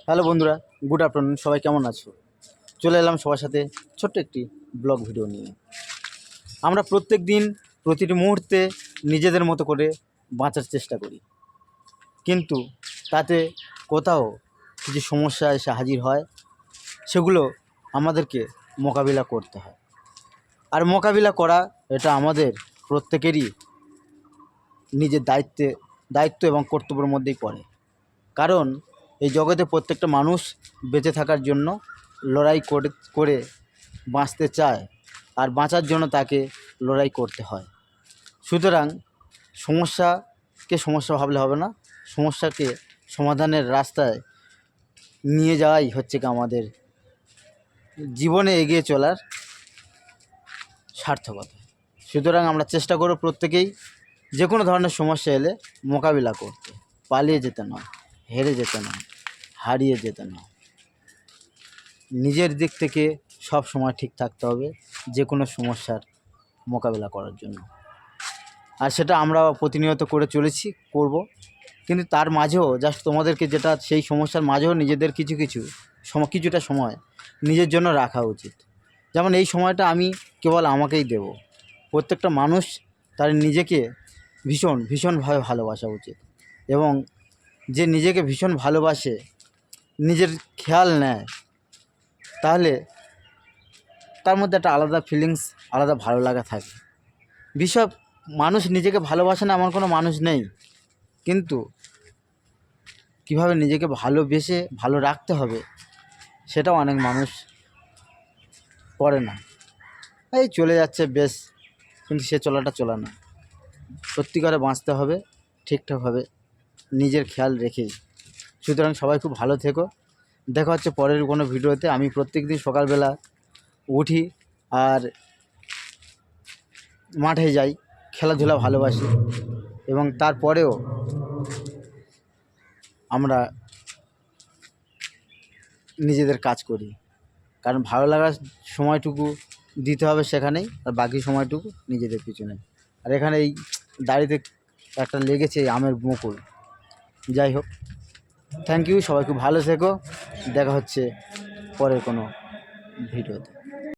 Hello বন্ধুরা, good afternoon. সবাই কেমন আছো? চলে এলাম সবার সাথে ছোট্ট একটি ব্লগ ভিডিও নিয়ে। আমরা প্রত্যেক দিন প্রতিটি মুহূর্তে নিজেদের মতো করে বাঁচার চেষ্টা করি, কিন্তু তাতে কোথাও কিছু সমস্যা এসে হাজির হয়, সেগুলো আমাদেরকে মোকাবিলা করতে হয়। আর মোকাবিলা করা এটা আমাদের প্রত্যেকেরই নিজের দায়িত্ব এবং কর্তব্যের মধ্যেই পড়ে। কারণ এই জগতে প্রত্যেকটা মানুষ বেঁচে থাকার জন্য লড়াই করে বাঁচতে চায়, আর বাঁচার জন্য তাকে লড়াই করতে হয়। সুতরাং সমস্যাকে সমস্যা ভাবলে হবে না, সমস্যাকে সমাধানের রাস্তায় নিয়ে যাওয়াই হচ্ছে কি আমাদের জীবনে এগিয়ে চলার সার্থকতা। সুতরাং আমরা চেষ্টা করব প্রত্যেকেই যে কোনো ধরনের সমস্যা এলে মোকাবিলা করতে, পালিয়ে যেতে নয়, হেরে যেতে নয়, হারিয়ে যেতে নয়। নিজের দিক থেকে সব সময় ঠিক থাকতে হবে যে কোনো সমস্যার মোকাবিলা করার জন্য। আর সেটা আমরা প্রতিনিয়ত করে চলেছি, করব। কিন্তু তার মাঝেও জাস্ট তোমাদেরকে যেটা, সেই সমস্যার মাঝেও নিজেদের কিছুটা সময় নিজের জন্য রাখা উচিত। যেমন এই সময়টা আমি কেবল আমাকেই দেব। প্রত্যেকটা মানুষ তার নিজেকে ভীষণভাবে ভালোবাসা উচিত, এবং যে নিজেকে ভীষণ ভালোবাসে, নিজের খেয়াল নেয়, তাহলে তার মধ্যে একটা আলাদা ফিলিংস, আলাদা ভালো লাগা থাকে। মানুষ নিজেকে ভালোবাসে না এমন কোনো মানুষ নেই, কিন্তু কিভাবে নিজেকে ভালোবেসে ভালো রাখতে হবে সেটাও অনেক মানুষ করে না। এই চলে যাচ্ছে বেশ, কিন্তু সে চলাটা চলে না। সত্যিকারে বাঁচতে হবে ঠিকঠাকভাবে, নিজের খেয়াল রেখেই। সুতরাং সবাই খুব ভালো থেকো। দেখা হচ্ছে পরের কোনো ভিডিওতে। আমি প্রত্যেক দিন সকালবেলা উঠি আর মাঠে যাই, খেলাধুলা ভালোবাসি, এবং তারপরেও আমরা নিজেদের কাজ করি। কারণ ভালো লাগার সময়টুকু দিতে হবে সেখানেই, আর বাকি সময়টুকু নিজেদের পিছনে। আর এখানে এই দাড়িতে একটা লেগেছে আমের মুকুল। যাই হোক, থ্যাংক ইউ, সবাই খুব ভালো থেকো। দেখা হচ্ছে পরের কোনো ভিডিওতে।